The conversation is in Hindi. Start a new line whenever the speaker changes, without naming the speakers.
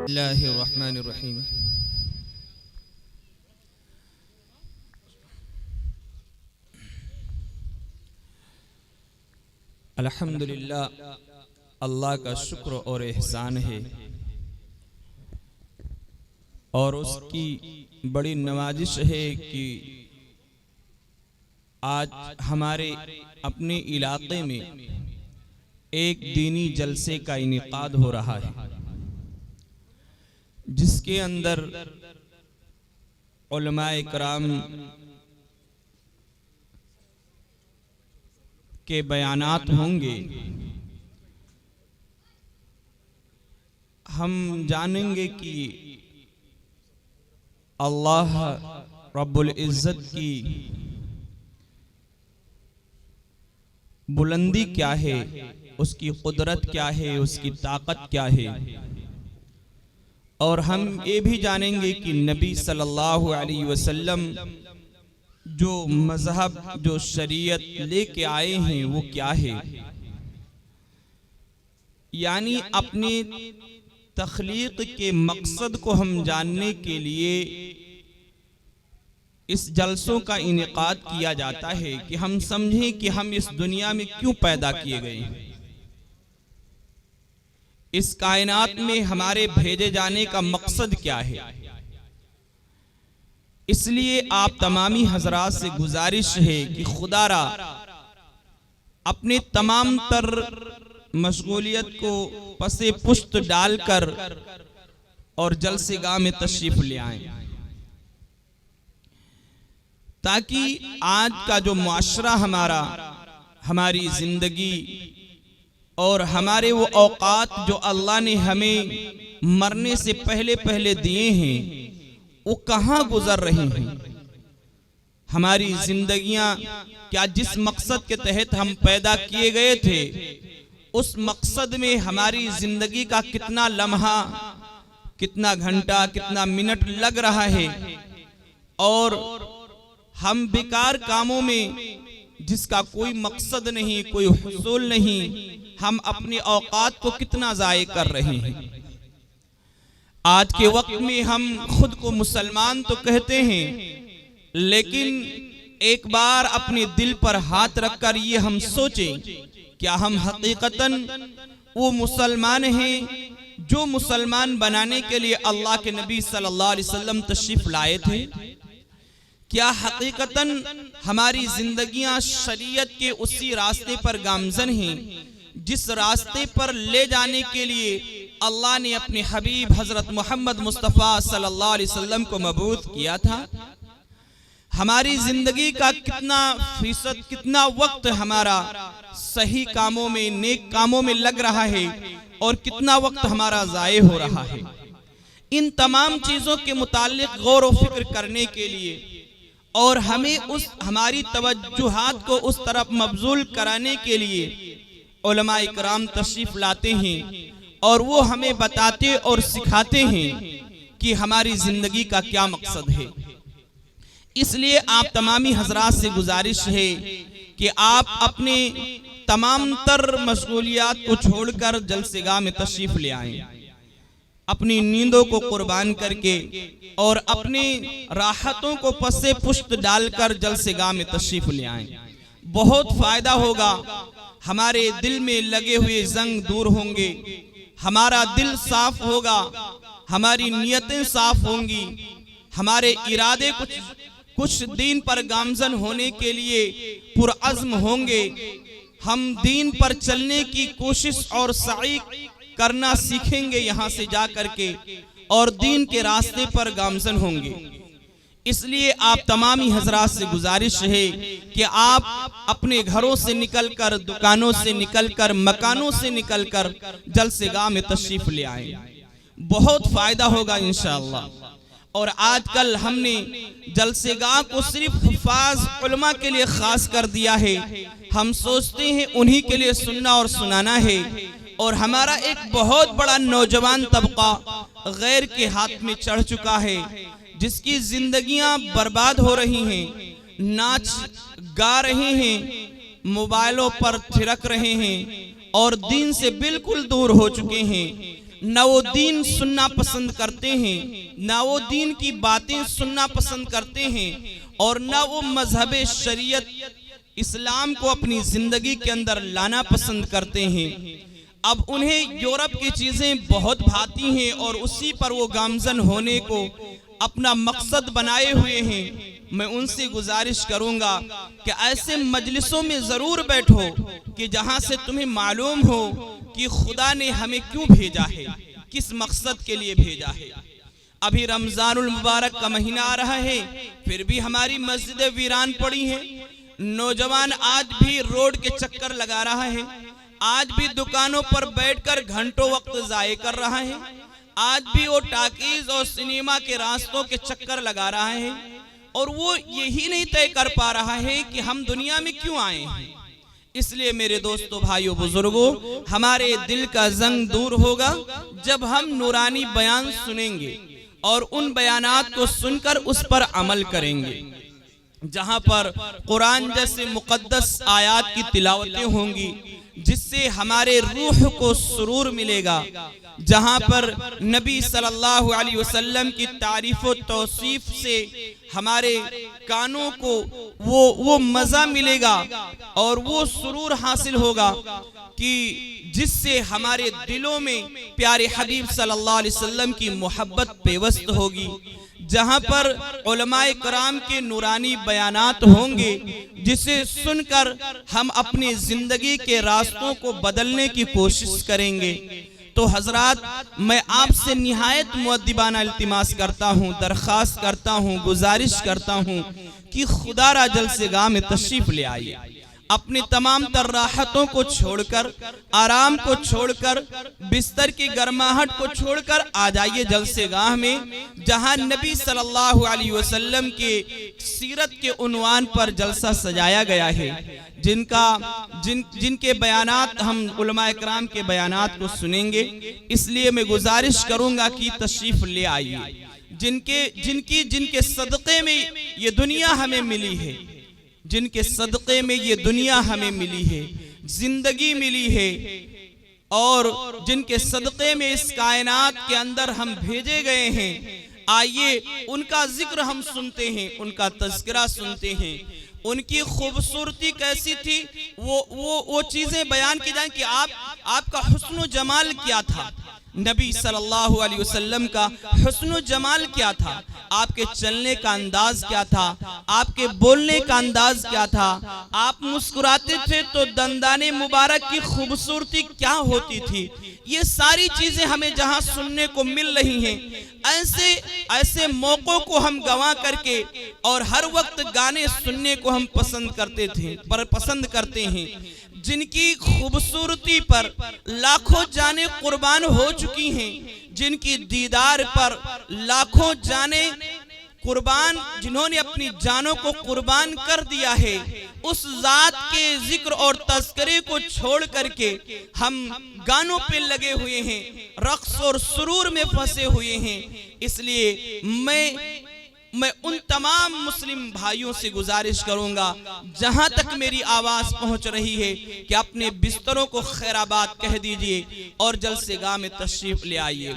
बिस्मिल्लाहिर्रहमानिर्रहीम। अल्हम्दुलिल्लाह, अल्लाह का शुक्र और एहसान है और उसकी बड़ी नवाजिश है कि आज हमारे अपने इलाके में एक दीनी जलसे का इनेकाद हो रहा है, जिसके अंदर उलमाए कराम के बयानात होंगे। हम जानेंगे कि अल्लाह रब्बुल इज़्ज़त की बुलंदी क्या है, उसकी कुदरत क्या है, उसकी ताकत क्या है। और हम ये भी जानेंगे कि नबी सल्लल्लाहु अलैहि वसल्लम जो मजहब, जो शरीयत लेके आए हैं वो क्या है। यानी अपने तख्लीक के मकसद को हम जानने के लिए इस जलसों का इनेकाद किया जाता है कि हम समझें कि हम इस दुनिया में क्यों पैदा किए गए हैं, इस कायनात में हमारे भेजे जाने का मकसद क्या है। इसलिए आप तमामी हजरात से गुजारिश है कि खुदारा अपने तमाम तर मशगूलियत को पसे पुश्त डालकर और जलसेगाह में तशरीफ ले आएं, ताकि आज का जो मुआशरा हमारा, हमारी जिंदगी और हमारे वो औकात जो अल्लाह ने हमें मरने से पहले पहले दिए हैं, वो कहाँ गुजर रही हैं। हमारी जिंदगियां क्या जिस मकसद के तहत हम पैदा किए गए थे, उस मकसद में हमारी जिंदगी का कितना लम्हा, कितना घंटा, कितना मिनट लग रहा है। और हम बेकार कामों में जिसका कोई मकसद नहीं, कोई हुसूल नहीं, हम अपने औकात को कितना ज़ाय कर रहे हैं। आज के वक्त में हम खुद को मुसलमान तो कहते हैं, लेकिन एक बार अपने दिल पर हाथ रखकर ये हम सोचें, क्या हम हकीकतन वो मुसलमान हैं जो मुसलमान बनाने के लिए अल्लाह के नबी सल्लल्लाहु अलैहि वसल्लम तशरीफ लाए थे। क्या हकीकतन हमारी जिंदगियां शरीयत के उसी रास्ते पर गामजन हैं जिस रास्ते पर ले जाने के लिए अल्लाह ने अपने हबीब हजरत मोहम्मद मुस्तफ़ा सल्लल्लाहु अलैहि वसल्लम को मबूस किया था। हमारी जिंदगी का कितना फीसद, कितना वक्त हमारा सही कामों में, नेक कामों में लग रहा है और कितना वक्त हमारा ज़ाये हो रहा है। इन तमाम चीज़ों के मुताल्लिक गौर व फिक्र करने के लिए और हमें उस हमारी तवज्जुहात को उस तरफ मबजूल कराने के लिए उलमा इकराम तशरीफ लाते हैं और वो हमें बताते और सिखाते हैं कि हमारी जिंदगी का क्या मकसद है। इसलिए आप तमामी हजरात से गुजारिश है कि आप अपने तमाम तर मशगूलियात को छोड़कर जलसेगाह में तशरीफ ले आएं, अपनी नींदों को कुर्बान करके और अपने राहतों को पसे पुश्त डालकर जलसेगाह में तशरीफ ले आएं। बहुत फायदा होगा, हमारे दिल में लगे हुए जंग दूर होंगे, हमारा दिल साफ होगा, हमारी नियतें साफ होंगी, हमारे इरादे कुछ दीन पर गामजन होने के लिए पुरअज़्म होंगे। हम दीन पर चलने की कोशिश और सई करना सीखेंगे यहाँ से जा करके और दीन के रास्ते पर गामजन होंगे। इसलिए आप तमामी हजरात से गुजारिश है कि आप अपने घरों से निकलकर, दुकानों से निकलकर, मकानों से निकलकर जलसेगाह में तशरीफ ले आएं। बहुत फायदा होगा इंशाअल्लाह। और आजकल हमने जलसेगाह को सिर्फ हुफ़ाज़ उलमा के लिए खास कर दिया है। हम सोचते हैं उन्हीं के लिए सुनना और सुनाना है, और हमारा एक बहुत बड़ा नौजवान तबका गैर के हाथ में चढ़ चुका है, जिसकी जिंदगियां बर्बाद हो रही हैं, नाच गा रहे हैं, मोबाइलों पर थिरक रहे हैं और दीन से बिल्कुल दूर हो चुके हैं। न वो दीन सुनना पसंद करते हैं, न वो दीन की बातें सुनना पसंद करते हैं, और न वो मजहब शरीयत इस्लाम को अपनी जिंदगी के अंदर लाना पसंद करते हैं। अब उन्हें यूरोप की चीजें बहुत भाती हैं और उसी पर वो गामजन होने को अपना मकसद बनाए हुए हैं। मैं उनसे गुजारिश करूंगा कि ऐसे मजलिसों में जरूर बैठो कि जहां से तुम्हें मालूम हो कि खुदा ने हमें क्यों भेजा है, किस मकसद के लिए भेजा है। अभी रमजानुल मुबारक का महीना आ रहा है, फिर भी हमारी मस्जिदें वीरान पड़ी हैं। नौजवान आज भी रोड के चक्कर लगा रहा है, आज भी दुकानों पर बैठकर घंटों वक्त जाये कर रहा है, आज भी वो टाकीज और सिनेमा के रास्तों के चक्कर लगा रहा है, और वो यही नहीं तय कर पा रहा है कि हम दुनिया में क्यों आए हैं। इसलिए मेरे दोस्तों, भाइयों, बुजुर्गों, हमारे दिल का जंग दूर होगा जब हम नूरानी बयान सुनेंगे और उन बयानात को सुनकर उस पर अमल करेंगे। जहां पर कुरान जैसे मुकद्दस आयात की तिलावतें होंगी जिससे हमारे रूह को सुरूर मिलेगा, जहां पर नबी सल्लल्लाहु अलैहि वसल्लम की तारीफ और तौसीफ से हमारे कानों को वो मजा मिलेगा और वो सुरूर हासिल होगा कि जिससे हमारे दिलों में प्यारे हबीब सल्लल्लाहु अलैहि वसल्लम की मोहब्बत पेवस्त होगी। जहां पर उलमाए कराम के नूरानी बयानात होंगे जिसे सुनकर हम अपनी जिंदगी के रास्तों को बदलने की कोशिश करेंगे। तो हजरात, मैं आपसे निहायत मुअद्दिबाना इल्तिमास करता हूँ, दरख्वास्त करता हूँ, गुजारिश करता हूँ कि खुदारा जलसेगाह में तशरीफ ले आइए। अपनी तमाम तर राहतों को छोड़कर, आराम को छोड़कर, बिस्तर की गर्माहट को छोड़कर आ जाइए जलसेगाह में, जहां नबी सल्लल्लाहु अलैहि वसल्लम के सीरत के उन्वान पर जलसा सजाया गया है, जिनके बयानात हम उलमाए कराम के बयानात को सुनेंगे। इसलिए मैं गुजारिश करूंगा कि तशरीफ ले आइए। जिनके सदक़े में ये दुनिया हमें मिली है, जिनके सदक़े में ये दुनिया हमें मिली है, जिंदगी मिली है, और जिनके सदक़े में इस कायनात के अंदर हम भेजे गए हैं, आइए उनका जिक्र हम सुनते हैं, उनका तज़किरा सुनते हैं। उनकी खूबसूरती कैसी थी वो चीजें बयान की जाए कि आपका हुस्न जमाल क्या था, नबी सल्लल्लाहु अलैहि वसल्लम का हुस्न जमाल क्या था, आपके चलने का अंदाज क्या था, आपके बोलने का अंदाज क्या था, आप मुस्कुराते थे तो दंदाने मुबारक की खूबसूरती क्या होती थी। ये सारी चीजें हमें जहां सुनने को मिल रही हैं, ऐसे मौकों को हम गंवा करके और हर वक्त गाने सुनने को हम पसंद करते हैं, जिनकी खूबसूरती पर लाखों जाने कुर्बान हो चुकी हैं, जिनकी दीदार पर लाखों जाने कुर्बान, जिन्होंने अपनी जानों को कुर्बान कर दिया है, उस जात के जिक्र और तज़किरे को छोड़ करके हम गानों पे लगे हुए हैं, रक्स और सुरूर में फंसे हुए हैं। इसलिए मैं उन तमाम मुस्लिम भाइयों से गुजारिश करूंगा, जहां तक मेरी आवाज पहुंच रही है, कि अपने बिस्तरों को खैराबाद कह दीजिए और जलसेगाह में तशरीफ ले आइए।